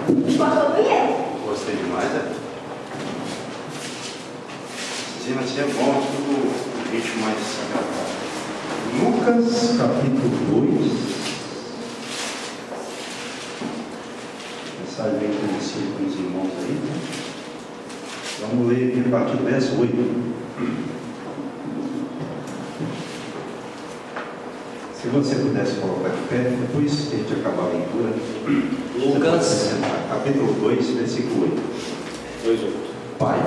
Gostou do Ian? Gostei demais, é? Sim, assim é bom, tudo o ritmo mais agradável. Lucas, capítulo 2. Mensagem bem conhecida com os irmãos aí, né? Vamos ler aqui a partir do verso 8. Se você pudesse colocar de pé, depois que a gente acabar a leitura. Lucas, capítulo 2, versículo 8. 2:8. Pai,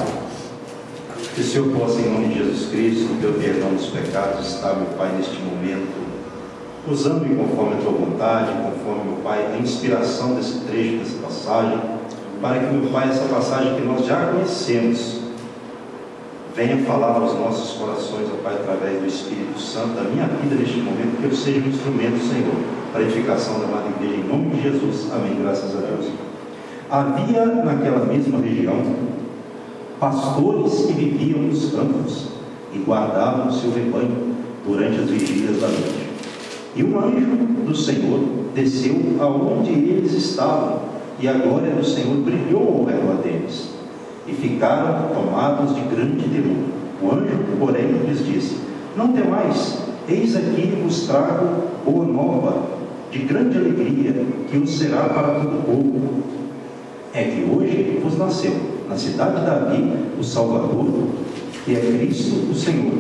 que o Senhor possa, em nome de Jesus Cristo, pelo perdão dos pecados, estar, meu Pai, neste momento, usando-me conforme a tua vontade, conforme, meu Pai, a inspiração desse trecho, dessa passagem, para que, meu Pai, essa passagem que nós já conhecemos, venha falar aos nossos corações, ó Pai, através do Espírito Santo, da minha vida neste momento, que eu seja um instrumento, Senhor, para a edificação da amada igreja, em nome de Jesus. Amém, graças a Deus. Havia naquela mesma região pastores que viviam nos campos e guardavam o seu rebanho durante as vigílias da noite. E um anjo do Senhor desceu aonde eles estavam, e a glória do Senhor brilhou ao redor deles, e ficaram tomados de grande temor. O anjo, porém, lhes disse: não temais, eis aqui vos trago boa nova, de grande alegria, que os será para todo o povo. É que hoje vos nasceu, na cidade de Davi, o Salvador, que é Cristo o Senhor.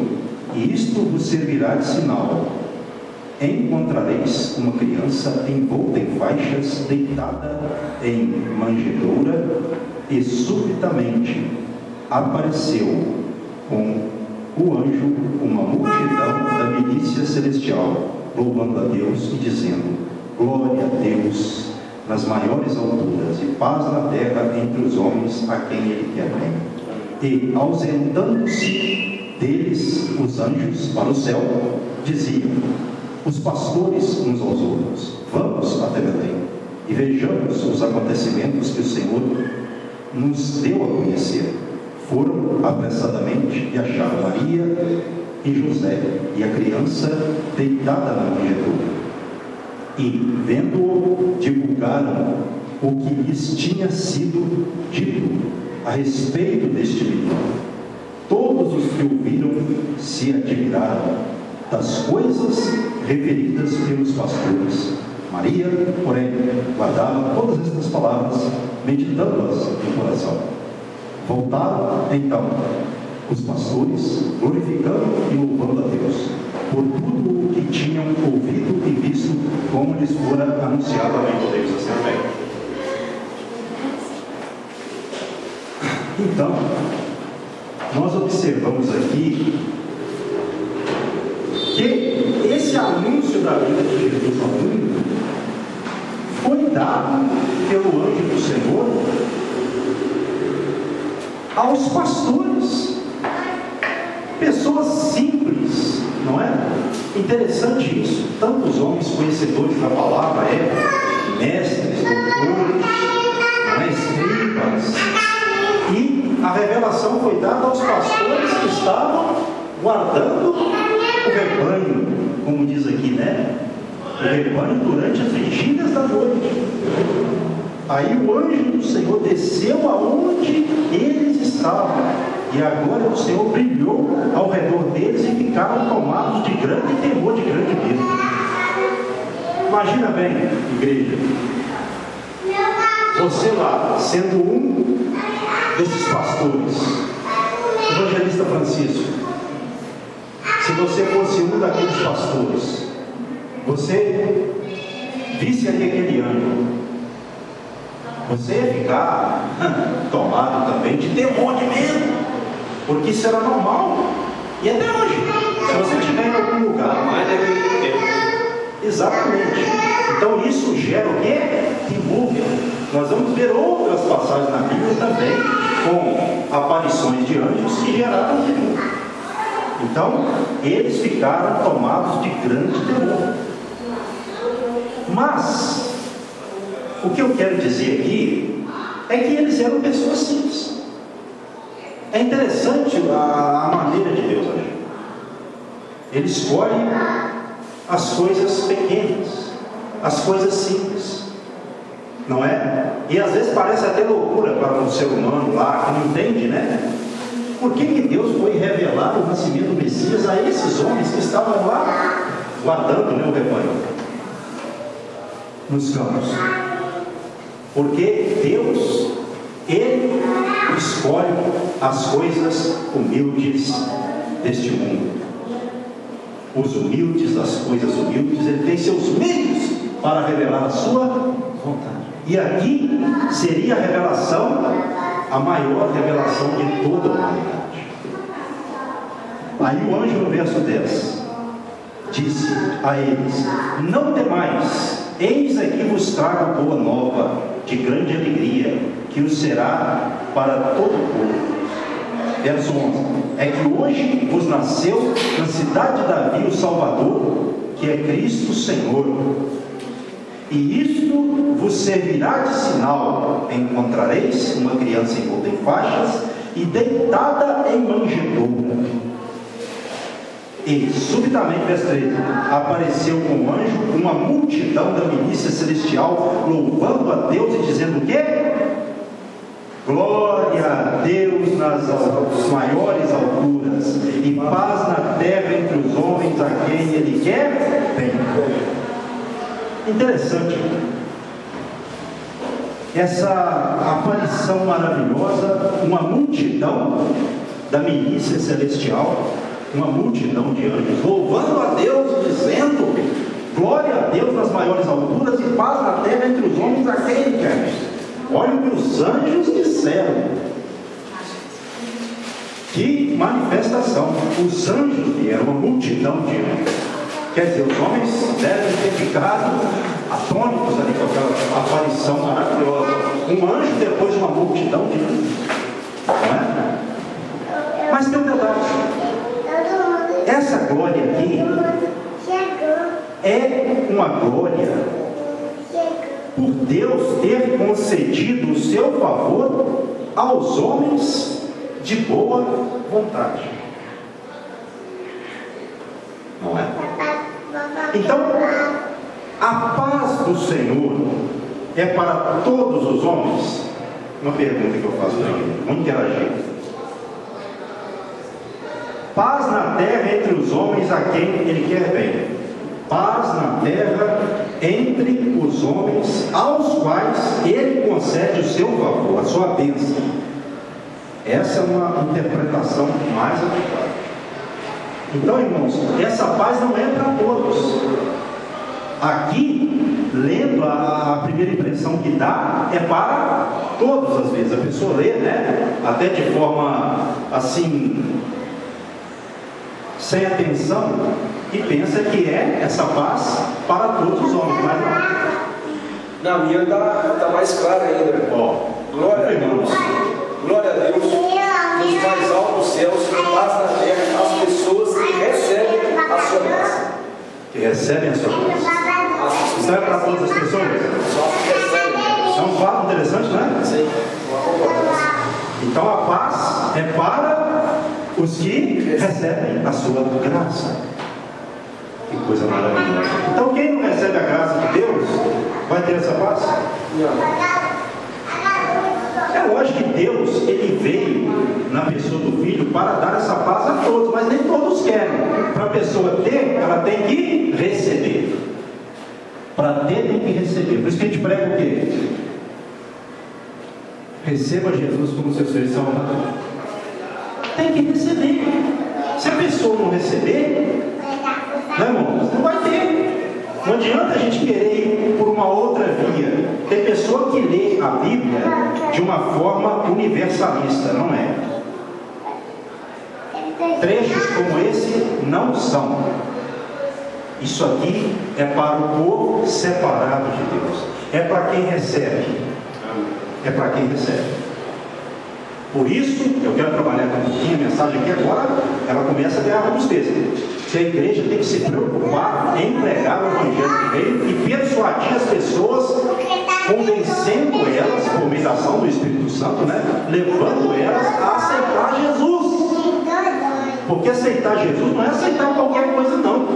E isto vos servirá de sinal: encontrareis uma criança envolta em faixas, deitada em manjedoura. E subitamente apareceu com o anjo uma multidão da milícia celestial, louvando a Deus e dizendo: glória a Deus nas maiores alturas, e paz na terra entre os homens a quem Ele quer bem. E, ausentando-se deles os anjos para o céu, diziam os pastores uns aos outros: vamos até Belém e vejamos os acontecimentos que o Senhor nos deu a conhecer. Foram apressadamente e acharam Maria e José e a criança deitada na manjedoura. E, vendo-o, divulgaram o que lhes tinha sido dito a respeito deste menino. Todos os que ouviram se admiraram das coisas referidas pelos pastores. Maria, porém, guardava todas estas palavras, meditando-as no coração. Voltaram, então, os pastores, glorificando e louvando a Deus por tudo o que tinham ouvido e visto, como lhes fora anunciado. Amém. Podemos assim, bem. Então, nós observamos aqui que esse anúncio da vida de Jesus ao mundo foi dado pelo anjo do Senhor aos pastores, pessoas simples, não é? Interessante isso. Tantos homens conhecedores da palavra, mestres, doutores, não é? Escribas, e a revelação foi dada aos pastores que estavam guardando o rebanho, como diz aqui, né? O rebanho durante as vigílias da noite. Aí o anjo do Senhor desceu aonde eles estavam, e a glória do Senhor brilhou ao redor deles, e ficaram tomados de grande temor, de grande medo. Imagina bem, igreja, você lá, sendo um desses pastores, evangelista Francisco, se você fosse um daqueles pastores, você visse ali aquele anjo, você ia ficar tomado também de temor, de medo, porque isso era normal. E até hoje, se você estiver em algum lugar, mais daquele tempo. exatamente. Então isso gera o quê? Temor. Nós vamos ver outras passagens na Bíblia também, com aparições de anjos que geraram temor. Então, eles ficaram tomados de grande temor. Mas o que eu quero dizer aqui é que eles eram pessoas simples. É interessante a maneira de Deus agir. Ele escolhe as coisas pequenas, as coisas simples. Não é? E às vezes parece até loucura para um ser humano lá, que não entende, né? Por que Deus foi revelar o nascimento do Messias a esses homens que estavam lá guardando, né, o rebanho nos campos? Porque Deus, Ele escolhe as coisas humildes deste mundo. Os humildes das coisas humildes, Ele tem seus meios para revelar a sua vontade. E aqui seria a revelação, a maior revelação de toda a humanidade. Aí o anjo no verso 10 disse a eles: não temais, eis aqui vos trago boa nova, de grande alegria, que o será para todo o povo. Verso 11: é que hoje vos nasceu na cidade de Davi o Salvador, que é Cristo Senhor. E isto vos servirá de sinal: encontrareis uma criança envolta em faixas e deitada em manjedoura. E subitamente, verso 13, apareceu com o anjo uma multidão da milícia celestial, louvando a Deus e dizendo o quê? Glória a Deus nas maiores alturas, e paz na terra entre os homens a quem Ele quer bem. Interessante essa aparição maravilhosa, uma multidão da milícia celestial, uma multidão de anjos louvando a Deus, dizendo glória a Deus nas maiores alturas e paz na terra entre os homens a quem Ele quer. Olha o que os anjos disseram. Que manifestação! Os anjos vieram, uma multidão de anjos. Quer dizer, os homens devem ter ficado atônitos ali com aquela aparição maravilhosa. Um anjo depois de uma multidão de anjos. Não é? Mas tem um detalhe. Essa glória aqui é uma glória por Deus ter concedido o seu favor aos homens de boa vontade. Não é? Então, a paz do Senhor é para todos os homens? Uma pergunta que eu faço para ele. Vamos interagir. Paz na terra entre os homens a quem Ele quer bem. Paz na terra entre os homens aos quais Ele concede o seu favor, a sua bênção. Essa é uma interpretação mais adequada. Então, irmãos, essa paz não é para todos. Aqui, lendo a primeira impressão que dá, é para todos às vezes. A pessoa lê, né? Até de forma assim, sem atenção, e pensa que é essa paz para todos os homens, mas não. Na minha está mais claro ainda. Glória a Deus. Glória a Deus. Nos mais altos céus, paz na terra, as pessoas que recebem a sua graça. Que recebem a sua graça. Isso é para todas as pessoas? Só que recebem. É um fato interessante, né? Sim, uma concordância. Então a paz é para os que recebem a sua graça. Que coisa maravilhosa. Então quem não recebe a graça de Deus vai ter essa paz? Não. É lógico que Deus, Ele veio na pessoa do Filho para dar essa paz a todos, mas nem todos querem. Para a pessoa ter, ela tem que receber. Para ter, tem que receber. Por isso que a gente prega o quê? Receba Jesus como seu Senhor e Salvador. Tem que receber. Se a pessoa não receber, não, irmãos, não vai ter. Não adianta a gente querer ir por uma outra via. Tem pessoa que lê a Bíblia de uma forma universalista, não é? Trechos como esse não são. Isso aqui é para o povo separado de Deus. É para quem recebe. É para quem recebe. Por isso, eu quero trabalhar com um pouquinho a mensagem aqui agora, ela começa a ganhar alguns textos. Que a igreja tem que se preocupar em pregar o Evangelho do Reino e persuadir as pessoas, convencendo elas, por meio da ação do Espírito Santo, né? Levando elas a aceitar Jesus. Porque aceitar Jesus não é aceitar qualquer coisa, não.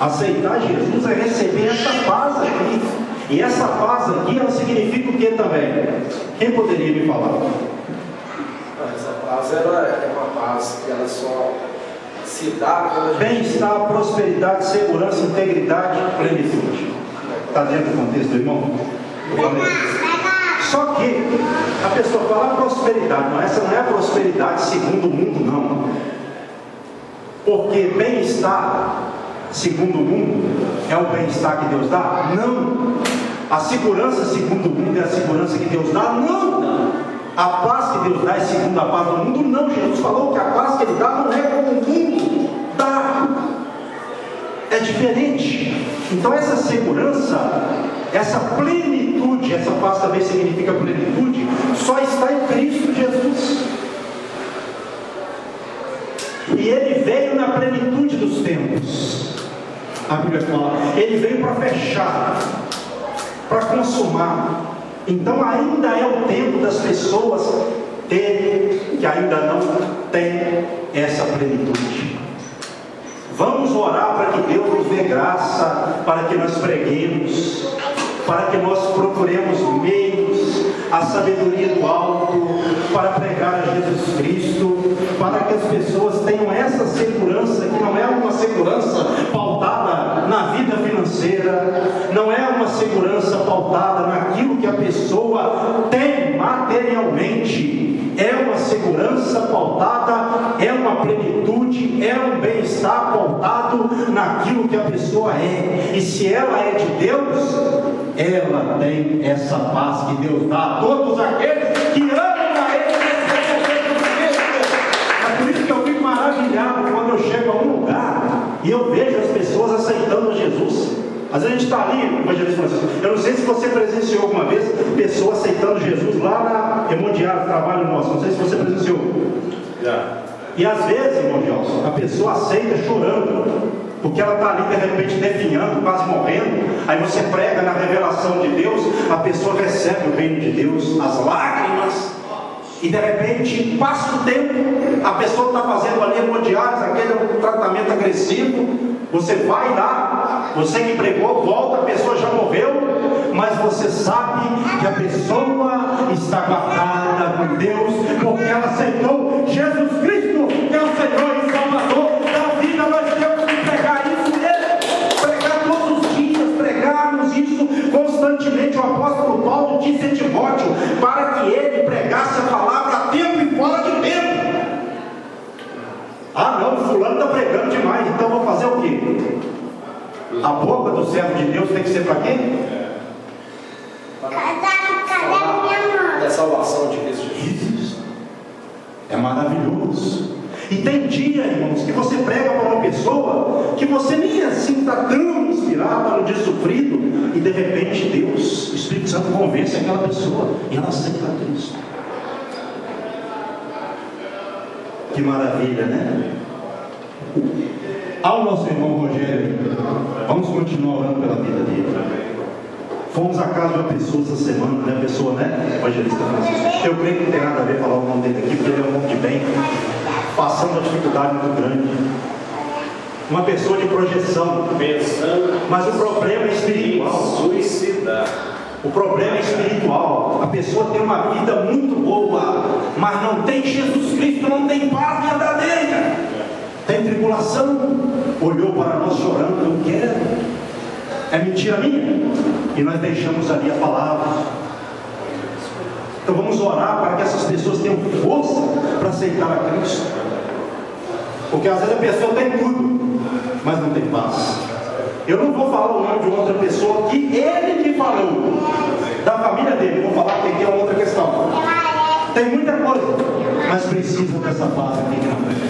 Aceitar Jesus é receber essa paz aqui. E essa paz aqui, ela significa o que também? Quem poderia me falar? Essa paz é uma paz que ela só se dá quando a gente... Bem-estar, prosperidade, segurança, integridade, plenitude. Está dentro do contexto do irmão? Só que a pessoa fala prosperidade, mas essa não é a prosperidade segundo o mundo, não. Porque bem-estar segundo o mundo é o bem-estar que Deus dá? Não. A segurança segundo o mundo é a segurança que Deus dá? Não. A paz que Deus dá é segundo a paz do mundo? Não. Jesus falou que a paz que Ele dá não é como o mundo dá. É diferente. Então essa segurança, essa plenitude, essa paz também significa plenitude, só está em Cristo Jesus. E Ele veio na plenitude dos tempos. A Bíblia fala, Ele veio para fechar, para consumar. Então ainda é o tempo das pessoas terem, que ainda não têm essa plenitude. Vamos orar para que Deus nos dê graça, para que nós preguemos, para que nós procuremos meios, a sabedoria do alto, para pregar a Jesus Cristo, para que as pessoas tenham essa segurança, que não é uma segurança pautada na vida financeira, não é uma segurança pautada naquilo que a pessoa tem materialmente, é uma segurança pautada, é uma plenitude, é um bem-estar pautado naquilo que a pessoa é. E se ela é de Deus, ela tem essa paz que Deus dá a todos aqueles que amam a Ele. É por isso que eu fico maravilhado quando eu chego a um lugar e eu vejo as pessoas aceitando Jesus. Às vezes a gente está ali, eu não sei se você presenciou alguma vez pessoas aceitando Jesus lá na Hemodiário, trabalho nosso, não sei se você presenciou. E às vezes, irmão Gelson, a pessoa aceita chorando, porque ela está ali de repente definhando, quase morrendo. Aí você prega na revelação de Deus, a pessoa recebe o reino de Deus, as lágrimas, e de repente passa o tempo, a pessoa está fazendo ali hemodiálise, aquele tratamento agressivo. Você vai lá, você que pregou, volta, a pessoa já morreu, mas você sabe que a pessoa está guardada com Deus, porque ela aceitou Jesus Cristo, que é o Senhor e Salvador da vida. Nós temos que pregar isso nele, pregar todos os dias, pregarmos isso constantemente. O apóstolo Paulo disse a Timóteo, para que ele pregasse a palavra a tempo e fora de tempo. Ah não, o fulano está pregando demais, então vou fazer o quê? A boca do servo de Deus tem que ser para quê? Da salvação de Cristo Jesus. Isso é maravilhoso. E tem dia, irmãos, que você prega para uma pessoa que você nem assim está tão inspirado, está no dia sofrido, e de repente Deus, o Espírito Santo convence aquela pessoa e ela aceita Cristo. Que maravilha, né? Ao nosso irmão Rogério, vamos continuar orando pela vida dele. Fomos à casa de uma pessoa essa semana, né? A pessoa, né? Evangelista Francisco. Eu creio que não tem nada a ver falar o nome dele aqui, porque ele é um homem de bem, passando uma dificuldade muito grande. Uma pessoa de projeção, mas o problema é espiritual. Suicidar. O problema é espiritual. A pessoa tem uma vida muito boa, mas não tem Jesus Cristo, não tem paz verdadeira, tem tribulação. Olhou para nós chorando, eu quero. É mentira minha? E nós deixamos ali a palavra. Então vamos orar para que essas pessoas tenham força para aceitar a Cristo. Porque às vezes a pessoa tem tudo, mas não tem paz. Eu não vou falar o nome de outra pessoa que ele que falou, da família dele. Eu vou falar que aqui é uma outra questão. Tem muita coisa, mas precisa dessa paz aqui na frente.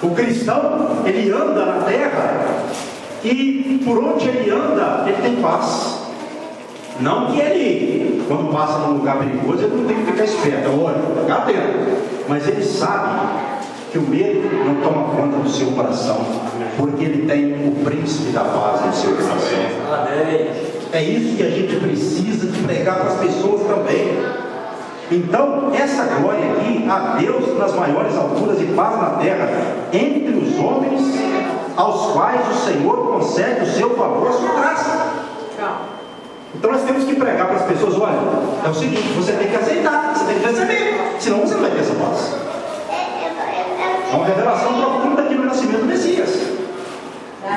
O cristão, ele anda na terra e por onde ele anda, ele tem paz. Não que ele, quando passa num lugar perigoso, ele não tem que ficar esperto, olha, ficar atento. Mas ele sabe que o medo não toma conta do seu coração, porque ele tem o príncipe da paz no seu coração. É isso que a gente precisa de pregar para as pessoas também. Então, essa glória aqui, a Deus nas maiores alturas e paz na terra, entre os homens, aos quais o Senhor concede o seu favor, a sua graça. Então nós temos que pregar para as pessoas: olha, é o seguinte, você tem que aceitar, você tem que receber, senão você não vai ter essa paz. É uma revelação profunda aqui no nascimento do Messias.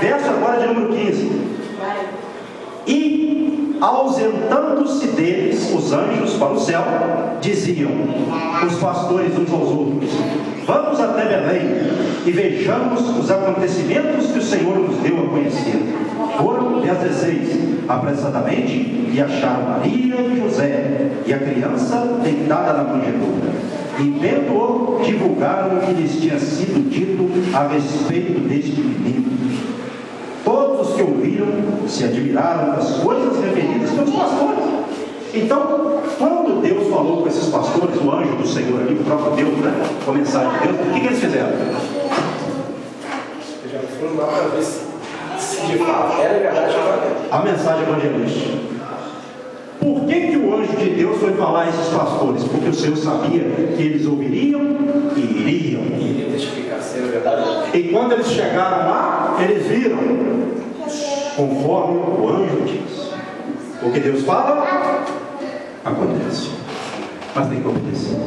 Verso agora de número 15. E ausentando-se deles os anjos para o céu, diziam os pastores uns aos outros: vamos até Belém e vejamos os acontecimentos que o Senhor nos deu a conhecer. Foram, verso 16, apressadamente, e acharam Maria e José e a criança deitada na manjedoura. E vendo-o, divulgaram o que lhes tinha sido dito a respeito deste menino. Todos os que ouviram se admiraram das coisas referidas pelos pastores. Então, quando Deus falou com esses pastores, o anjo do Senhor ali, o próprio Deus, né, com a mensagem de Deus, o que eles fizeram? Eles já foram lá para ver se de fato era verdade ou não. A mensagem evangelística. Por que o anjo de Deus foi falar a esses pastores? Porque o Senhor sabia que eles ouviriam e iriam. Iria testificar se era verdade ou não. E quando eles chegaram lá, eles viram, conforme o anjo diz. O que Deus fala, acontece. Mas tem que obedecer.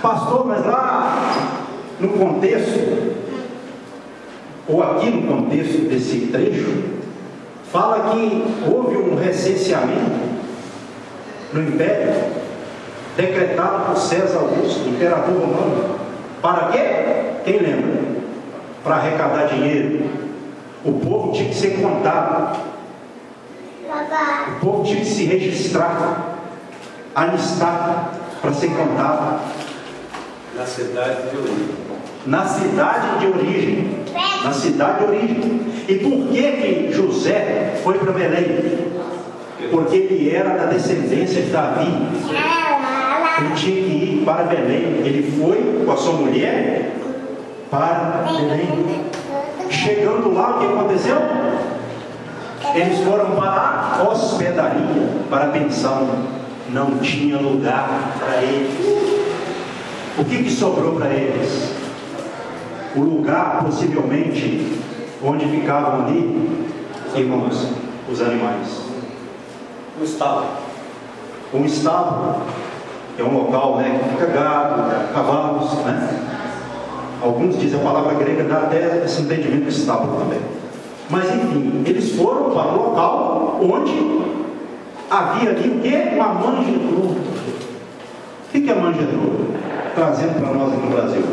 Pastor, mas lá no contexto, ou aqui no contexto desse trecho, fala que houve um recenseamento no Império, decretado por César Augusto, imperador romano. Para quê? Quem lembra? Para arrecadar dinheiro. O povo tinha que ser contado. O povo tinha que se registrar, alistar para ser contado. Na cidade de origem. Na cidade de origem. Na cidade de origem. E por que José foi para Belém? Porque ele era da descendência de Davi. Ele tinha que ir para Belém. Ele foi com a sua mulher para Belém. Chegando lá, o que aconteceu? Eles foram para a hospedaria, para a pensão. Não tinha lugar para eles. O que sobrou para eles? O lugar, possivelmente, onde ficavam ali, irmãos, os animais. Um estábulo. Um estábulo, que é um local, né, que fica gado, cavalos, né? Alguns dizem, a palavra grega dá até esse entendimento de estábulo também. Mas enfim, eles foram para o local onde havia ali o quê? Uma manjedoura. O que é manjedoura? Trazendo para nós aqui no Brasil.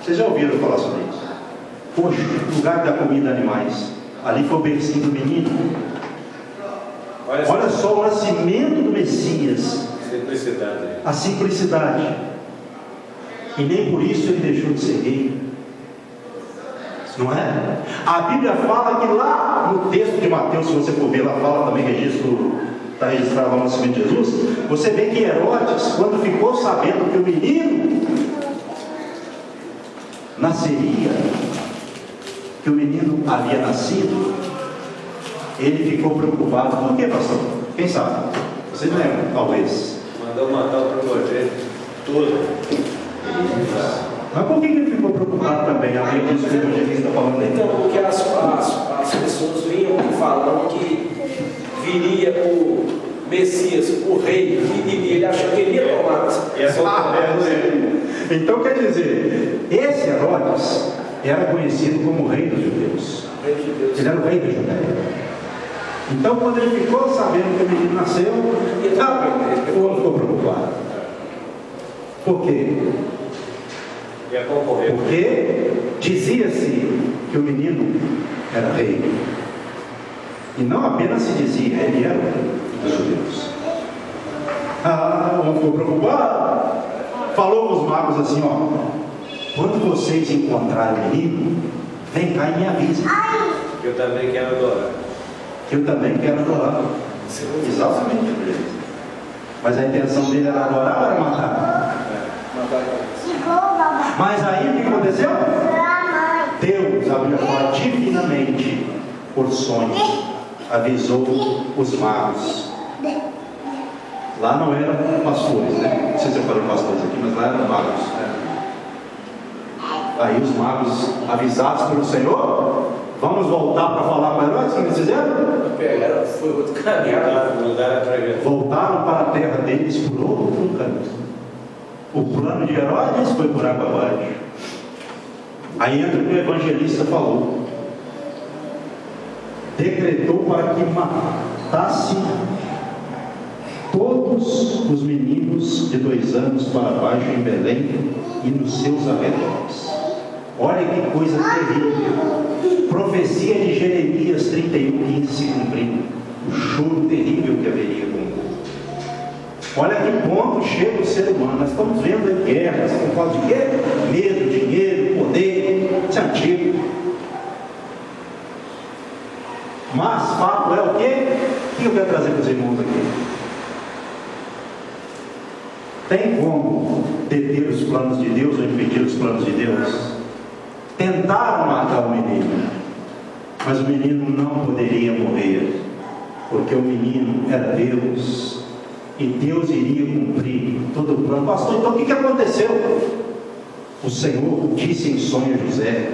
Vocês já ouviram falar sobre isso? Poxa, lugar da comida a animais. Ali foi o bercinho do menino. Olha só o nascimento do Messias. Simplicidade. A simplicidade. E nem por isso ele deixou de ser rei. Não é? A Bíblia fala que lá no texto de Mateus, se você for ver, lá fala também está registrado lá no nascimento de Jesus. Você vê que Herodes, quando ficou sabendo que o menino nasceria, que o menino havia nascido, ele ficou preocupado. Por quê, pastor? Quem sabe? Vocês lembram, talvez. Mandou matar o primogênito todo. Mas por que ele ficou preocupado também? Além disso que o evangelista está falando aí? Então, porque as pessoas vinham falando que viria o Messias, o rei, e ele achou que ele ia tomar. Então quer dizer, esse Herodes era conhecido como rei dos judeus. Ele era o rei da Judéia. Então quando ele ficou sabendo que o menino nasceu, ele ficou preocupado. Por quê? Porque dizia-se que o menino era rei. E não apenas se dizia, ele era o rei dos judeus. Ficou preocupado. Falou com os magos assim, quando vocês encontrarem o menino, vem cá e me avisa. Que eu também quero adorar. Que eu também quero adorar. Exatamente. Mas a intenção dele era adorar ou era matar? Mas aí o que aconteceu? Deus abriu divinamente, por sonhos, avisou os magos. Lá não eram pastores, né? Não sei se eu falei pastores aqui, mas lá eram magos. Aí os magos, avisados pelo Senhor, Vamos voltar para falar com Herodes, o que eles fizeram? Pegaram, foi outro caminho. Mudaram a trajetória. Voltaram para a terra deles por outro caminho. O plano de Herodes foi por água abaixo. Aí entra o que o evangelista falou. Decretou para que matasse todos os meninos de 2 anos para baixo em Belém e nos seus arredores. Olha que coisa terrível. Profecia de Jeremias 31:15 se cumprindo. O choro terrível que haveria com o povo. Olha que ponto chega o ser humano. Nós estamos vendo aí guerras, por causa de quê? Medo, dinheiro, poder, isso é antigo. Mas fato é o quê? O que eu quero trazer para os irmãos aqui? Tem como deter os planos de Deus ou impedir os planos de Deus? Tentaram matar o menino, mas o menino não poderia morrer, porque o menino era Deus, e Deus iria cumprir todo o plano. Pastor, então o que aconteceu? O Senhor disse em sonho a José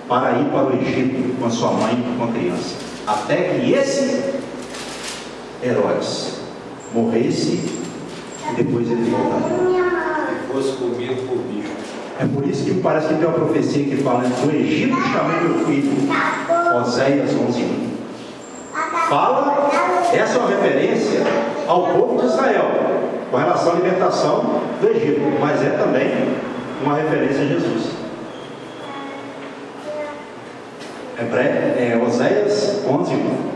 para ir para o Egito com a sua mãe e com a criança, até que esse Herodes morresse e depois ele voltaria. Fosse comido por bicho. É por isso que parece que tem uma profecia que fala: do Egito chamei meu filho, Oséias 11:1. Fala, essa é uma referência ao povo de Israel com relação à libertação do Egito, mas é também uma referência a Jesus. Oséias 11:1.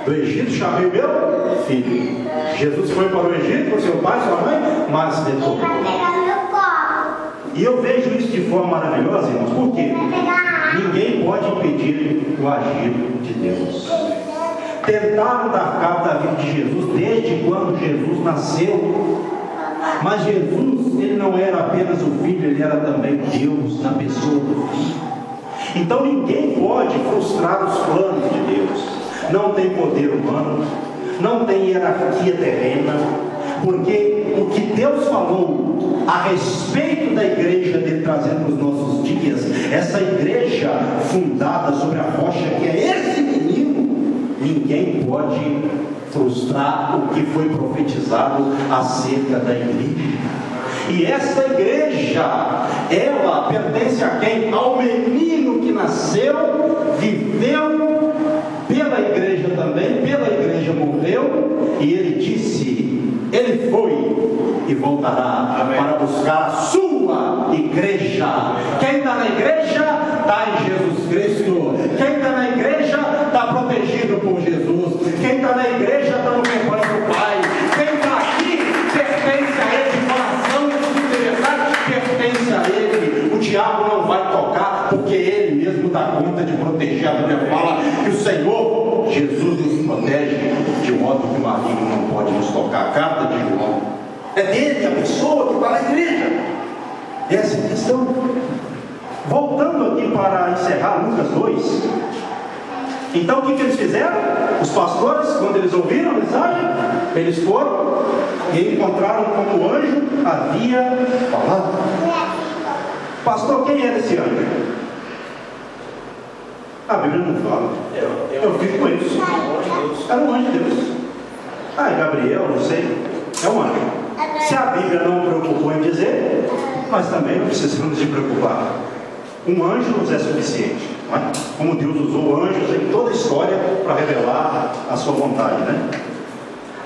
Do Egito chamei o meu filho. Jesus foi para o Egito com seu pai, sua mãe, mas retornou. E eu vejo isso de forma maravilhosa, irmãos, porque ninguém pode impedir o agir de Deus. Tentaram dar cabo da vida de Jesus desde quando Jesus nasceu, mas Jesus, ele não era apenas o Filho, ele era também Deus na pessoa do Filho. Então ninguém pode frustrar os planos de Deus. Não tem poder humano, não tem hierarquia terrena, porque o que Deus falou a respeito da igreja de trazer para os nossos dias, essa igreja fundada sobre a rocha que é esse menino, ninguém pode frustrar o que foi profetizado acerca da igreja. E essa igreja, ela pertence a quem? Ao menino que nasceu, viveu pela igreja também, pela igreja morreu, e ele disse, ele foi e voltará. Amém. Para buscar a sua igreja. Quem está na igreja está em Jesus Cristo. Quem está na igreja está protegido por Jesus. Quem está na igreja está no rebanho do Pai. Quem está aqui pertence a Ele de coração e de verdade, pertence a Ele. O diabo não vai tocar, porque Ele mesmo dá conta de proteger. A Bíblia fala que o Senhor Jesus nos protege, de modo que o maligno não pode nos tocar. A carta de João é dele, a pessoa que está na igreja. Essa é a questão. Voltando aqui para encerrar Lucas 2. Então o que eles fizeram? Os pastores, quando eles ouviram a mensagem, eles foram e encontraram como o anjo havia falado. Pastor, quem era esse anjo? A Bíblia não fala. Eu fico com isso. Era um anjo de Deus. Gabriel, não sei. É um anjo. Se a Bíblia não preocupou em dizer, nós também não precisamos de preocupar. Um anjo nos é suficiente, não é? Como Deus usou anjos em toda a história para revelar a sua vontade, né?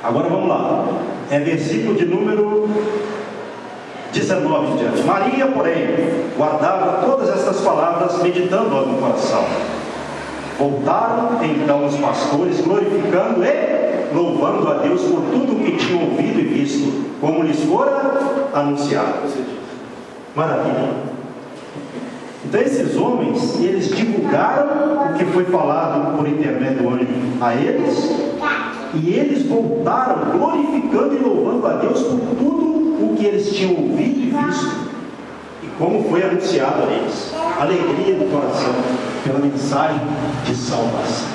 Agora vamos lá. É versículo de número 19 em diante. Maria, porém, guardava todas estas palavras, meditando-as no coração. Voltaram então os pastores, glorificando e louvando a Deus por tudo o que tinham ouvido e visto, como lhes fora anunciado. Maravilha. Então esses homens, eles divulgaram o que foi falado por intermédio do anjo a eles, e eles voltaram glorificando e louvando a Deus por tudo o que eles tinham ouvido e visto, e como foi anunciado a eles. Alegria do coração pela mensagem de salvação.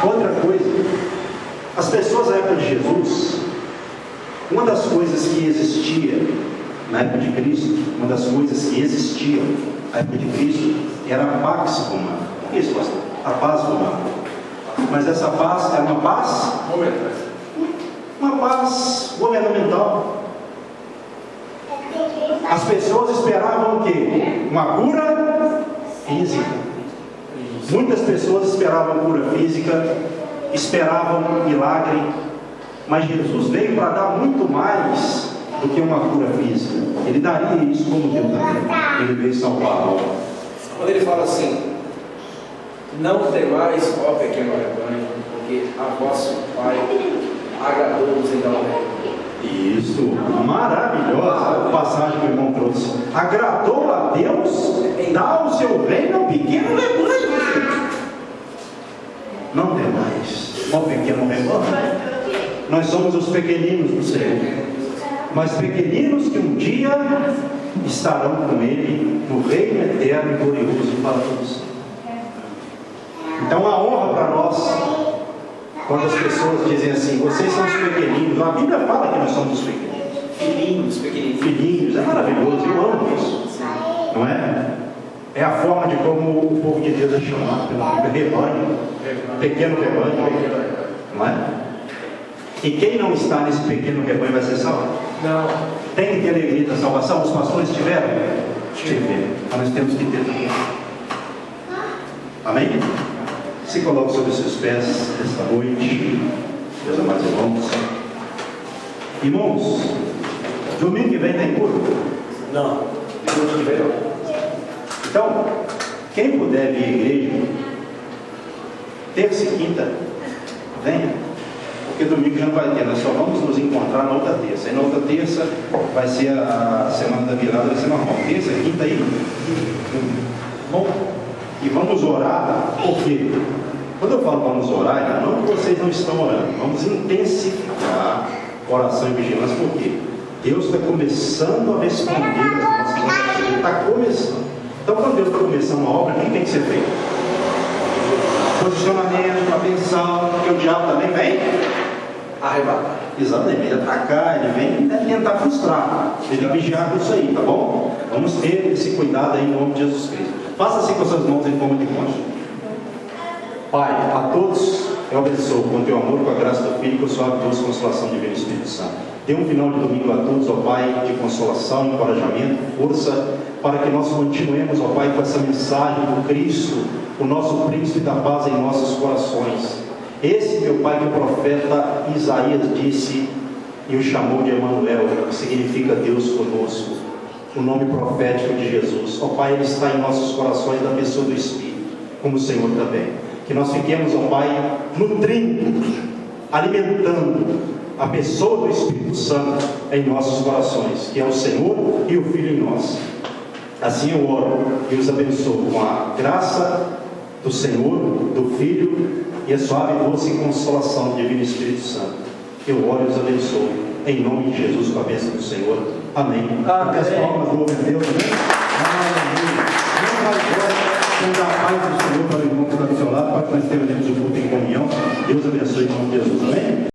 Outra coisa, as pessoas da época de Jesus, uma das coisas que existia na época de Cristo, uma das coisas que existiam na época de Cristo, era a Pax Romana. O que é isso, pastor? A paz romana. Mas essa paz era uma paz? Uma paz governamental. As pessoas esperavam o quê? Uma cura física. Muitas pessoas esperavam cura física, esperavam milagre, mas Jesus veio para dar muito mais do que uma cura física. Ele daria isso como Deus daria. Ele veio salvar a alma. Quando ele fala assim, não temais, ó pequeno rebanho, porque a vosso Pai agradou-vos em dar o reino. Isso, maravilhosa passagem que o irmão trouxe. Agradou a Deus dar o seu reino ao pequeno rebanho. Não tem mais, ó pequeno rebanho. Nós somos os pequeninos do Senhor, mas pequeninos que um dia estarão com Ele no reino eterno e glorioso para todos. Então a honra para nós, quando as pessoas dizem assim, vocês são os pequeninos, a Bíblia fala que nós somos os pequeninos. Filhinhos, é maravilhoso, eu amo isso, não é? É a forma de como o povo de Deus é chamado pela Bíblia, rebanho, pequeno rebanho, não é? E quem não está nesse pequeno rebanho vai ser salvo? Não. Tem que ter alegria da salvação. Os pastores tiveram? Tiveram. Mas nós temos que ter também. Amém? Se coloque sobre os seus pés esta noite, meus amados irmãos. Irmãos, domingo que vem tem cura? Não. Domingo que vem não. Então, quem puder vir à igreja, terça e quinta, venha. Porque domingo já não vai ter, nós só vamos nos encontrar na outra terça. E na outra terça vai ser a semana da virada, vai ser normal. Terça, quinta aí. Bom, e vamos orar, por quê? Quando eu falo vamos orar, não que vocês não estão orando, vamos intensificar oração e vigilância, por quê? Deus está começando a responder as nossas orações, Ele está começando. Então, quando Deus está começando uma obra, o que tem que ser feito? Posicionamento, atenção, porque o diabo também vem arrebatar. Exatamente, ele atacar, ele vem tentar frustrar. Ele tem que vigiar com isso aí, tá bom? Vamos ter esse cuidado aí em nome de Jesus Cristo. Faça assim com suas mãos em forma de concha. Pai, a todos eu abençoo com o teu amor, com a graça do Filho, com a sua doce consolação divina e Espírito Santo. Dê um final de domingo a todos, ó Pai, de consolação, encorajamento, força, para que nós continuemos, ó Pai, com essa mensagem do Cristo, o nosso príncipe da paz em nossos corações. Esse, meu Pai, que o profeta Isaías disse e o chamou de Emanuel, que significa Deus conosco, o nome profético de Jesus. Ó Pai, ele está em nossos corações da pessoa do Espírito, como o Senhor também. Que nós fiquemos, ó Pai, nutrindo, alimentando a pessoa do Espírito Santo em nossos corações, que é o Senhor e o Filho em nós. Assim eu oro e os abençoo com a graça do Senhor, do Filho e a suave e doce consolação do Divino Espírito Santo. Eu oro e os abençoo em nome de Jesus, com a bênção do Senhor. Amém. Amém. As palmas, glória a Deus. Aleluia. Vamos agora, com a paz do Senhor para o irmão que está do seu lado, para que nós terminemos o culto.